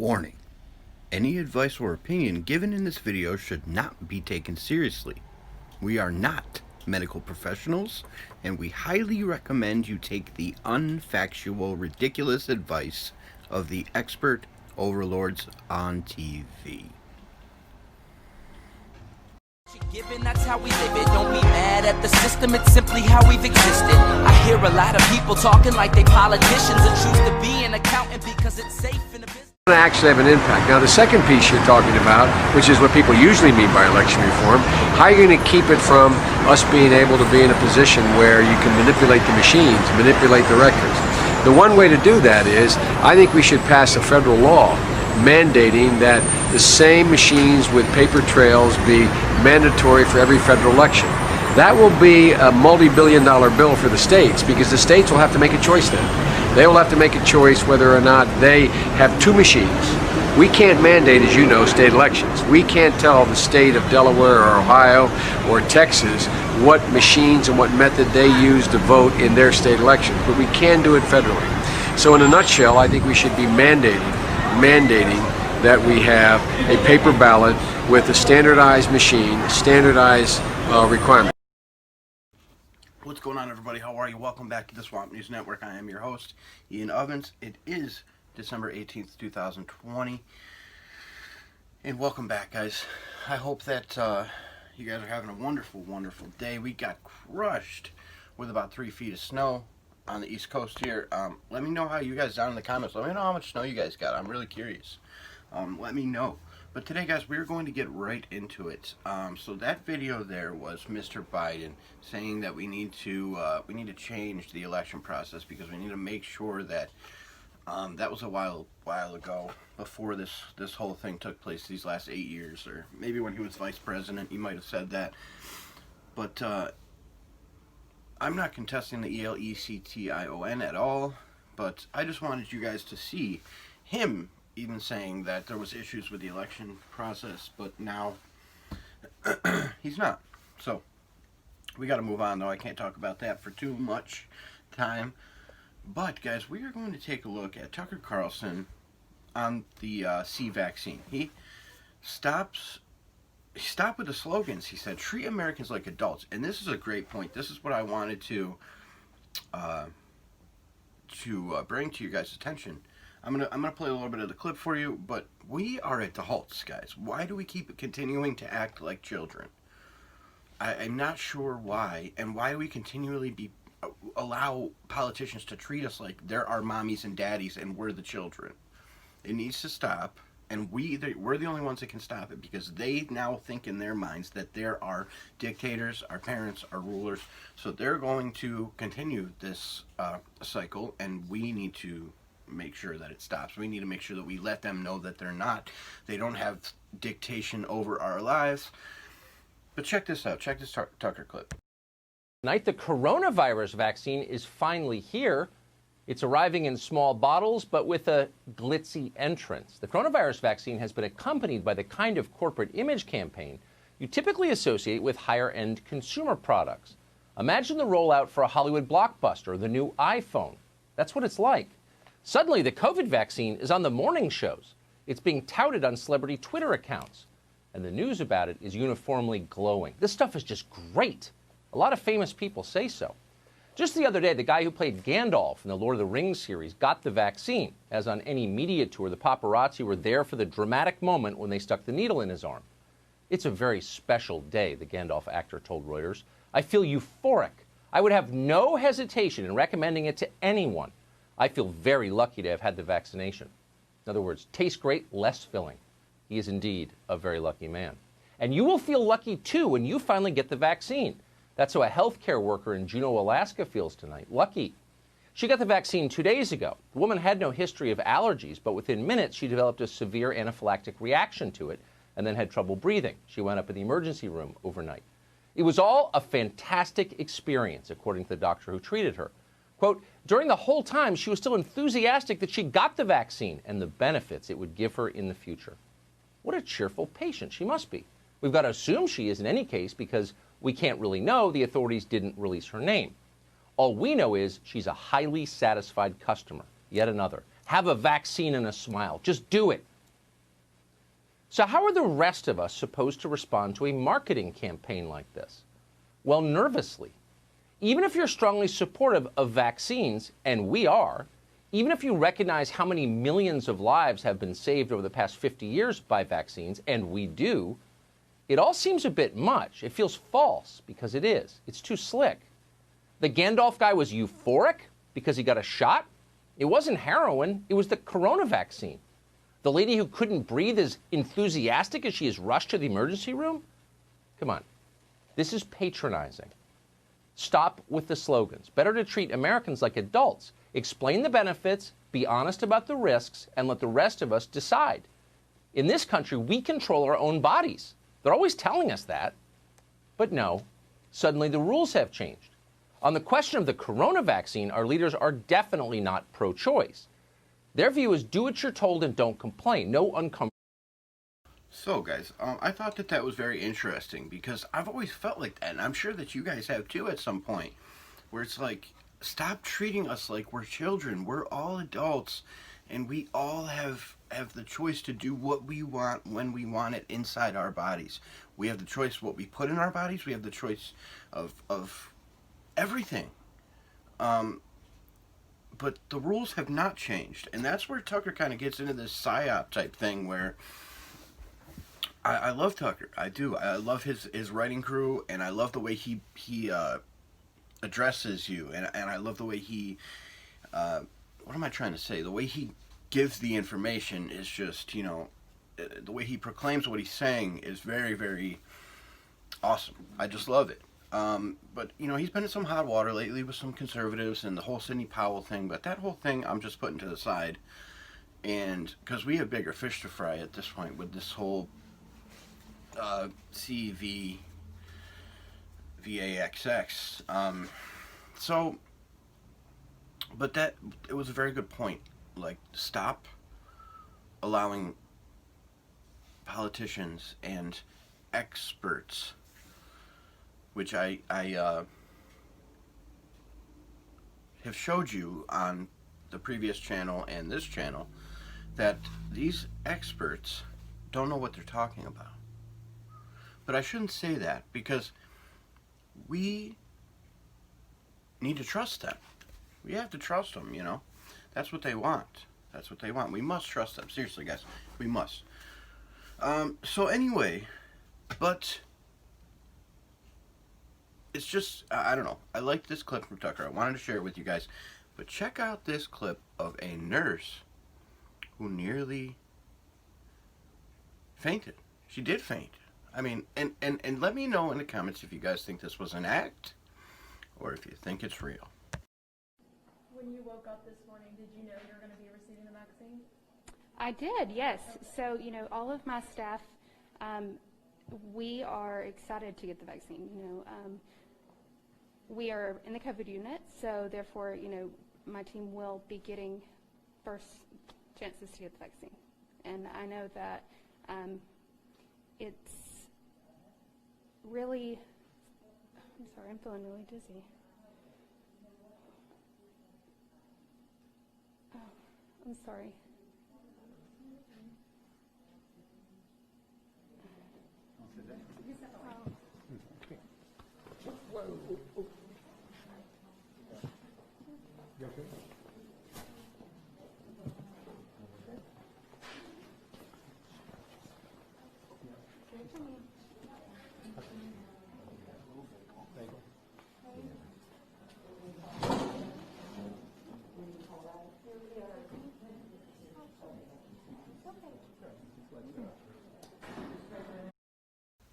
Warning: any advice or opinion given in this video should not be taken seriously. We are not medical professionals, and we highly recommend you take the unfactual, ridiculous advice of the expert overlords on TV. Given that's how we live it, don't be mad at the system, it's simply how we've existed. I hear a lot of people talking like they politicians and choose to be an accountant because it's safe in the business. Going to actually have an impact. Now the second piece you're talking about, which is what people usually mean by election reform, how are you going to keep it from us being able to be in a position where you can manipulate the machines, manipulate the records? The one way to do that is, I think we should pass a federal law mandating that the same machines with paper trails be mandatory for every federal election. That will be a multi-billion-dollar bill for the states, because the states will have to make a choice then. They will have to make a choice whether or not they have two machines. We can't mandate, as you know, state elections. We can't tell the state of Delaware or Ohio or Texas what machines and what method they use to vote in their state elections, but we can do it federally. So in a nutshell, I think we should be mandating that we have a paper ballot with a standardized machine, standardized requirement. What's going on, everybody? How are you? Welcome back to the Swamp News Network. I am your host, Ian Ovens. It is December 18th, 2020. And welcome back, guys. I hope that you guys are having a wonderful, wonderful day. We got crushed with about 3 feet of snow on the East Coast here. Let me know how you guys down in the comments. Let me know how much snow you guys got. I'm really curious. Let me know. But today, guys, we're going to get right into it. So that video there was Mr. Biden saying that we need to change the election process because we need to make sure that that was a while ago, before this whole thing took place, these last 8 years, or maybe when he was vice president, he might have said that. But I'm not contesting the election at all, but I just wanted you guys to see him even saying that there was issues with the election process, but now he's not. So we got to move on, though. I can't talk about that for too much time. But guys, we are going to take a look at Tucker Carlson on the C vaccine. He stopped with the slogans. He said, "Treat Americans like adults," and this is a great point. This is what I wanted to bring to you guys' attention. I'm gonna play a little bit of the clip for you, but we are at the halts, guys. Why do we keep continuing to act like children? I'm not sure why, and why we continually allow politicians to treat us like they're our mommies and daddies and we're the children. It needs to stop, and we're the only ones that can stop it, because they now think in their minds that there are dictators, our parents, our rulers, so they're going to continue this cycle, and we need to make sure that it stops. We need to make sure that we let them know that they don't have dictation over our lives. But check this out. Check this Tucker clip. Tonight, the coronavirus vaccine is finally here. It's arriving in small bottles, but with a glitzy entrance. The coronavirus vaccine has been accompanied by the kind of corporate image campaign you typically associate with higher-end consumer products. Imagine the rollout for a Hollywood blockbuster, the new iPhone. That's what it's like. Suddenly, the COVID vaccine is on the morning shows. It's being touted on celebrity Twitter accounts. And the news about it is uniformly glowing. This stuff is just great. A lot of famous people say so. Just the other day, the guy who played Gandalf in the Lord of the Rings series got the vaccine. As on any media tour, the paparazzi were there for the dramatic moment when they stuck the needle in his arm. "It's a very special day," the Gandalf actor told Reuters. "I feel euphoric. I would have no hesitation in recommending it to anyone. I feel very lucky to have had the vaccination." In other words, tastes great, less filling. He is indeed a very lucky man. And you will feel lucky, too, when you finally get the vaccine. That's how a healthcare worker in Juneau, Alaska feels tonight. Lucky. She got the vaccine 2 days ago. The woman had no history of allergies, but within minutes she developed a severe anaphylactic reaction to it and then had trouble breathing. She wound up in the emergency room overnight. It was all a fantastic experience, according to the doctor who treated her. Quote, "During the whole time, she was still enthusiastic that she got the vaccine and the benefits it would give her in the future." What a cheerful patient she must be. We've got to assume she is in any case, because we can't really know. The authorities didn't release her name. All we know is she's a highly satisfied customer. Yet another. Have a vaccine and a smile. Just do it. So how are the rest of us supposed to respond to a marketing campaign like this? Well, nervously. Even if you're strongly supportive of vaccines, and we are, even if you recognize how many millions of lives have been saved over the past 50 years by vaccines, and we do, it all seems a bit much. It feels false, because it is. It's too slick. The Gandalf guy was euphoric because he got a shot. It wasn't heroin, it was the corona vaccine. The lady who couldn't breathe is enthusiastic as she is rushed to the emergency room? Come on. This is patronizing. Stop with the slogans. Better to treat Americans like adults. Explain the benefits, be honest about the risks, and let the rest of us decide. In this country, we control our own bodies. They're always telling us that. But no, suddenly the rules have changed. On the question of the corona vaccine, our leaders are definitely not pro-choice. Their view is do what you're told and don't complain. No uncomfortable. So, guys, I thought that was very interesting because I've always felt like that, and I'm sure that you guys have too at some point, where it's like, stop treating us like we're children. We're all adults, and we all have the choice to do what we want when we want it inside our bodies. We have the choice what we put in our bodies. We have the choice of everything. But the rules have not changed, and that's where Tucker kind of gets into this psyop type thing where I love Tucker. I do. I love his writing crew, and I love the way he addresses you, and I love the way he what am I trying to say? The way he gives the information is just, you know, the way he proclaims what he's saying is very, very awesome. I just love it. But, you know, he's been in some hot water lately with some conservatives and the whole Sidney Powell thing, but that whole thing I'm just putting to the side, and because we have bigger fish to fry at this point with this whole VAXX. So, but it was a very good point. Like, stop allowing politicians and experts, which I have showed you on the previous channel and this channel, that these experts don't know what they're talking about. But I shouldn't say that, because we need to trust them. We have to trust them, you know. That's what they want. That's what they want. We must trust them. Seriously, guys. We must. So anyway, but it's just, I don't know. I liked this clip from Tucker. I wanted to share it with you guys. But check out this clip of a nurse who nearly fainted. She did faint. I mean, and let me know in the comments if you guys think this was an act or if you think it's real. When you woke up this morning, did you know you were going to be receiving the vaccine? I did, yes. So, you know, all of my staff, we are excited to get the vaccine. You know, we are in the COVID unit, so therefore, you know, my team will be getting first chances to get the vaccine. And I know that it's really, I'm sorry, I'm feeling really dizzy. Oh, I'm sorry.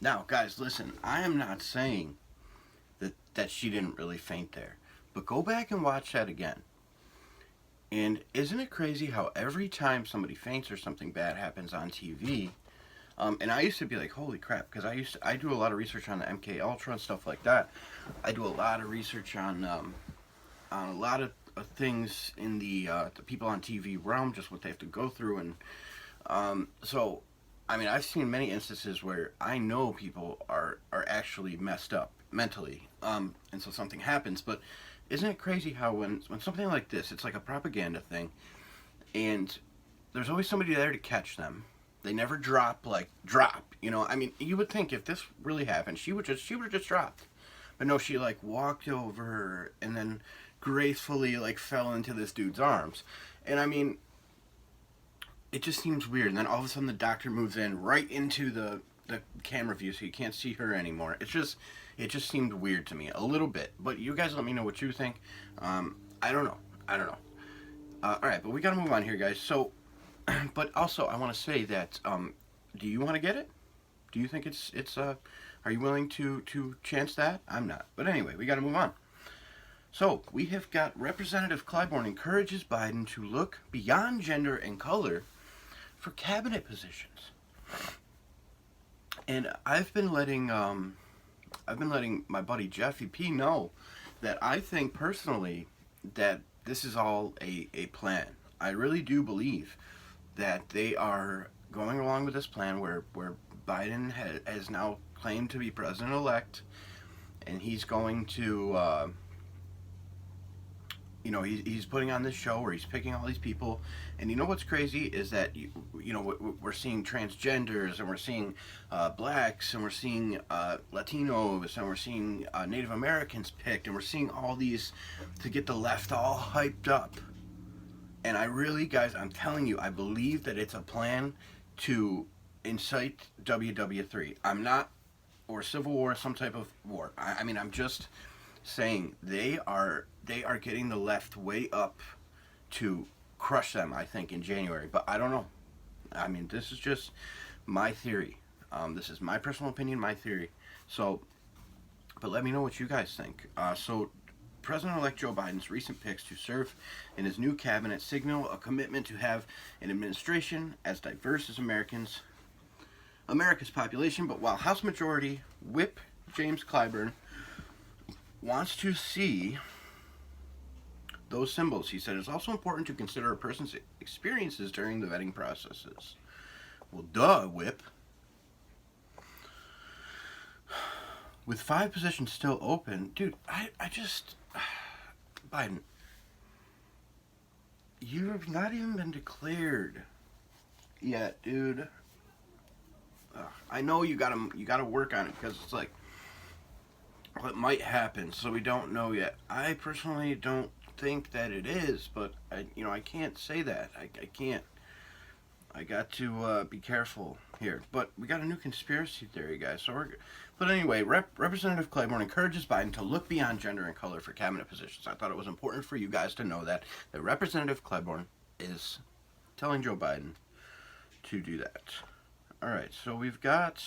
Now, guys, listen, I am not saying that she didn't really faint there, but go back and watch that again. And isn't it crazy how every time somebody faints or something bad happens on TV, and I used to be like, holy crap, because I do a lot of research on the MK Ultra and stuff like that. I do a lot of research on a lot of things in the people on TV realm, just what they have to go through, and so. I mean, I've seen many instances where I know people are actually messed up mentally, and so something happens. But isn't it crazy how when something like this, it's like a propaganda thing, and there's always somebody there to catch them, They never drop. You know, I mean, you would think if this really happened, she would have just dropped. But no, she like walked over and then gracefully like fell into this dude's arms. And I mean, it just seems weird. And then all of a sudden the doctor moves in right into the camera view so you can't see her anymore. It just seemed weird to me a little bit. But you guys let me know what you think. I don't know. All right, but we got to move on here, guys. So, but also I want to say that do you want to get it? Do you think it's are you willing to chance that? I'm not. But anyway, we got to move on. So, we have got Representative Clyburn encourages Biden to look beyond gender and color for cabinet positions. And I've been letting my buddy Jeff EP know that I think personally that this is all a plan. I really do believe that they are going along with this plan where Biden has now claimed to be president-elect, and he's going to, you know, he's putting on this show where he's picking all these people. And you know what's crazy is that, you know, we're seeing transgenders, and we're seeing blacks, and we're seeing Latinos, and we're seeing Native Americans picked, and we're seeing all these to get the left all hyped up. And I really, guys, I'm telling you, I believe that it's a plan to incite WW3. I'm not, or civil war, some type of war. I mean, I'm just saying they are getting the left way up to crush them, I think, in January. But I don't know. I mean, this is just my theory. This is my personal opinion, my theory. So, but let me know what you guys think. So, President-elect Joe Biden's recent picks to serve in his new cabinet signal a commitment to have an administration as diverse as America's population. But while House Majority Whip James Clyburn wants to see those symbols, he said it's also important to consider a person's experiences during the vetting processes. Well, duh, Whip. With 5 positions still open, dude, I just... Biden, you have not even been declared yet, dude. I know you gotta work on it, because it's like, well, it might happen, so we don't know yet. I personally don't think that it is, but I can't say that. I can't. I got to be careful here. But we got a new conspiracy theory, guys. But anyway, Representative Clyburn encourages Biden to look beyond gender and color for cabinet positions. I thought it was important for you guys to know that Representative Clyburn is telling Joe Biden to do that. All right, so we've got...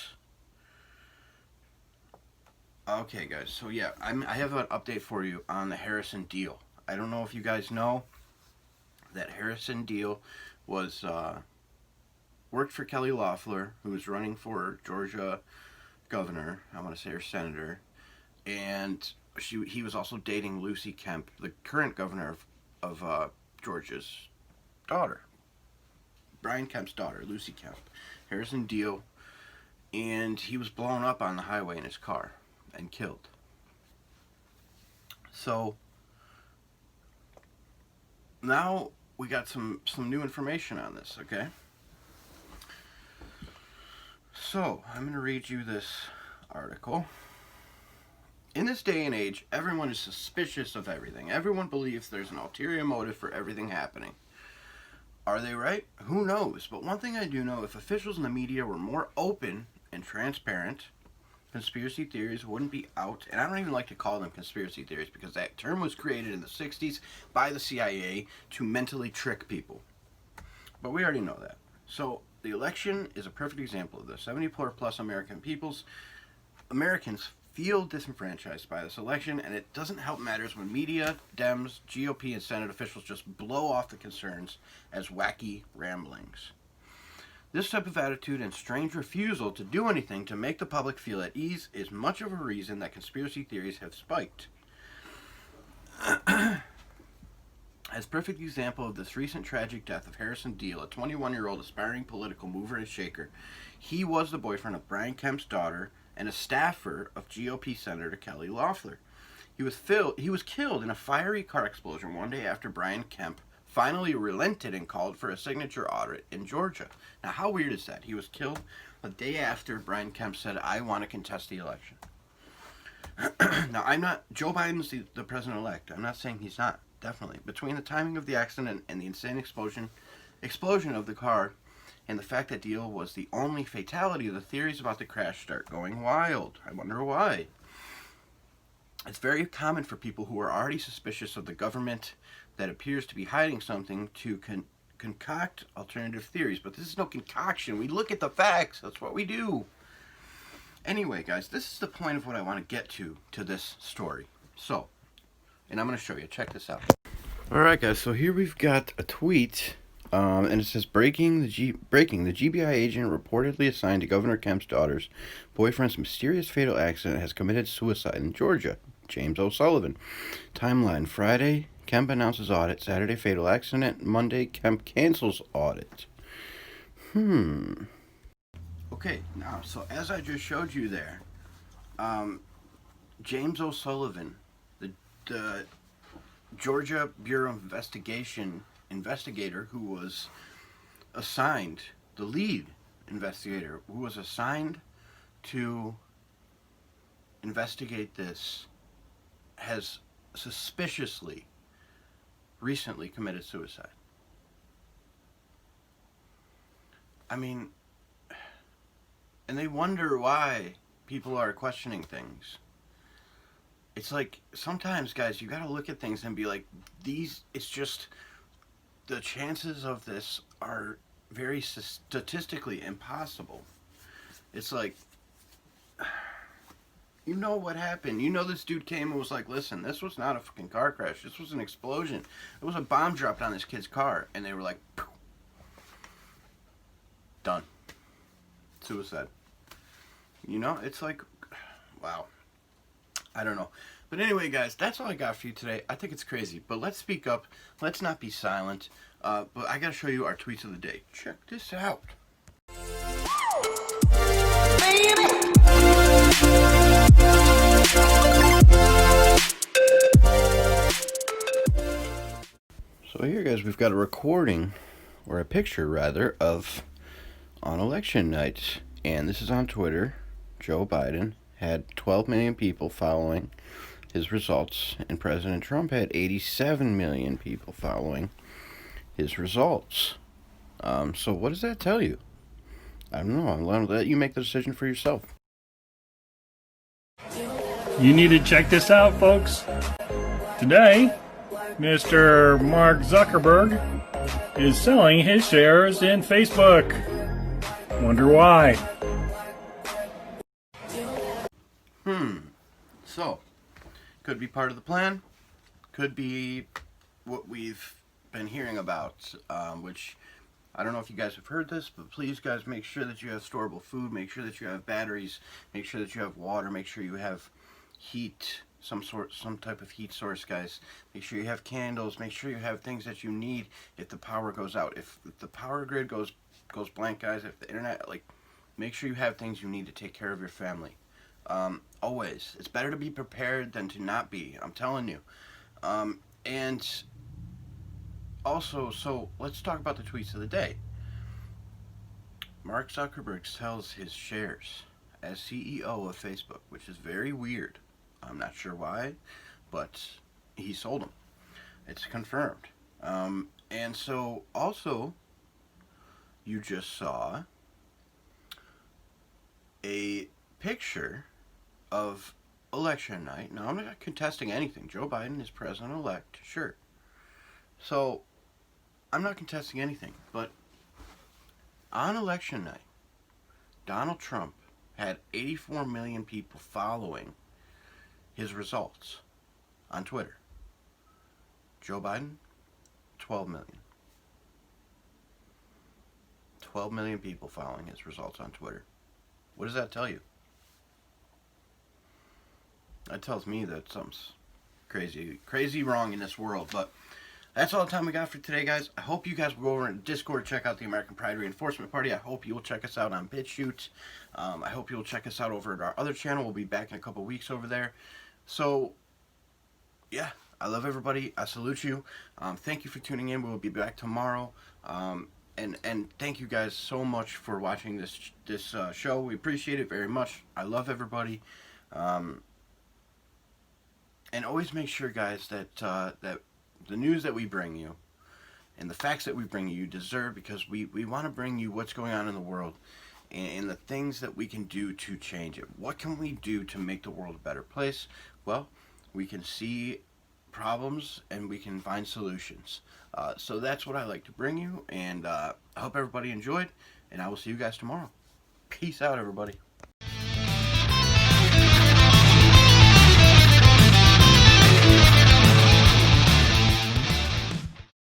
Okay, guys, so yeah, I have an update for you on the Harrison deal. I don't know if you guys know that Harrison deal was worked for Kelly Loeffler, who was running for Georgia governor, I want to say, or senator, and he was also dating Lucy Kemp, the current governor of Georgia's daughter, Brian Kemp's daughter, Lucy Kemp. Harrison deal, and he was blown up on the highway in his car and killed. So now we got some new information on this, okay? So I'm going to read you this article. In this day and age, everyone is suspicious of everything. Everyone believes there's an ulterior motive for everything happening. Are they right? Who knows? But one thing I do know, if officials in the media were more open and transparent, conspiracy theories wouldn't be out. And I don't even like to call them conspiracy theories, because that term was created in the 60s by the CIA to mentally trick people. But we already know that. So the election is a perfect example of this. 74+ Americans feel disenfranchised by this election, and it doesn't help matters when media, Dems, GOP, and Senate officials just blow off the concerns as wacky ramblings. This type of attitude and strange refusal to do anything to make the public feel at ease is much of a reason that conspiracy theories have spiked. As a perfect example of this recent tragic death of Harrison Deal, a 21-year-old aspiring political mover and shaker, he was the boyfriend of Brian Kemp's daughter and a staffer of GOP Senator Kelly Loeffler. He was killed in a fiery car explosion one day after Brian Kemp finally relented and called for a signature audit in Georgia. Now, how weird is that? He was killed a day after Brian Kemp said, I want to contest the election. Now, Joe Biden's the president-elect. I'm not saying he's not, definitely. Between the timing of the accident and the insane explosion of the car and the fact that Deal was the only fatality, the theories about the crash start going wild. I wonder why. It's very common for people who are already suspicious of the government that appears to be hiding something to concoct alternative theories. But this is no concoction. We look at the facts. That's what we do. Anyway, guys, this is the point of what I want to get to this story. So, and I'm going to show you. Check this out. All right, guys. So here we've got a tweet, and it says, breaking, the GBI agent reportedly assigned to Governor Kemp's daughter's boyfriend's mysterious fatal accident has committed suicide in Georgia. James O'Sullivan. Timeline: Friday, Kemp announces audit. Saturday, fatal accident. Monday, Kemp cancels audit. Okay, now, so as I just showed you there, James O'Sullivan, the Georgia Bureau of Investigation investigator who was assigned, the lead investigator who was assigned to investigate this, has suspiciously recently committed suicide. I mean, and they wonder why people are questioning things. It's like, sometimes, guys, you gotta look at things and be like, it's just, the chances of this are very statistically impossible. It's like, you know what happened. You know this dude came and was like, listen, this was not a fucking car crash. This was an explosion. It was a bomb dropped on this kid's car. And they were like, poof. Done. Suicide. You know, it's like, wow. I don't know. But anyway, guys, that's all I got for you today. I think it's crazy. But let's speak up. Let's not be silent. But I got to show you our tweets of the day. Check this out. So here, guys, we've got a recording, or a picture, rather, of on election night. And this is on Twitter. Joe Biden had 12 million people following his results, and President Trump had 87 million people following his results. So what does that tell you? I don't know. I'm going to let you make the decision for yourself. You need to check this out, folks. Today, Mr. Mark Zuckerberg is selling his shares in Facebook. Wonder why? So, could be part of the plan. Could be what we've been hearing about, which I don't know if you guys have heard this, but please, guys, make sure that you have storable food. Make sure that you have batteries. Make sure that you have water. Make sure you have heat, some type of heat source, guys. Make sure you have candles. Make sure you have things that you need if the power goes out. If the power grid goes blank, guys, if the internet, like, make sure you have things you need to take care of your family. Always. It's better to be prepared than to not be. I'm telling you. And also, so let's talk about the tweets of the day. Mark Zuckerberg sells his shares as CEO of Facebook, which is very weird. I'm not sure why, but he sold them. It's confirmed. And so, also, you just saw a picture of election night. Now, I'm not contesting anything. Joe Biden is president-elect, sure. So, I'm not contesting anything. But on election night, Donald Trump had 84 million people following his results on Twitter. Joe Biden, 12 million. 12 million people following his results on Twitter. What does that tell you? That tells me that something's crazy wrong in this world. But that's all the time we got for today, guys. I hope you guys will go over in Discord, check out the American Pride Reinforcement Party. I hope you will check us out on BitChute. I hope you will check us out over at our other channel. We'll be back in a couple weeks over there. So, yeah, I love everybody. I salute you. Thank you for tuning in. We'll be back tomorrow. And thank you guys so much for watching this show. We appreciate it very much. I love everybody. And always make sure, guys, that that the news that we bring you and the facts that we bring you deserve, because we want to bring you what's going on in the world and the things that we can do to change it. What can we do to make the world a better place? Well, we can see problems and we can find solutions. So that's what I like to bring you, and I hope everybody enjoyed, and I will see you guys tomorrow. Peace out, everybody.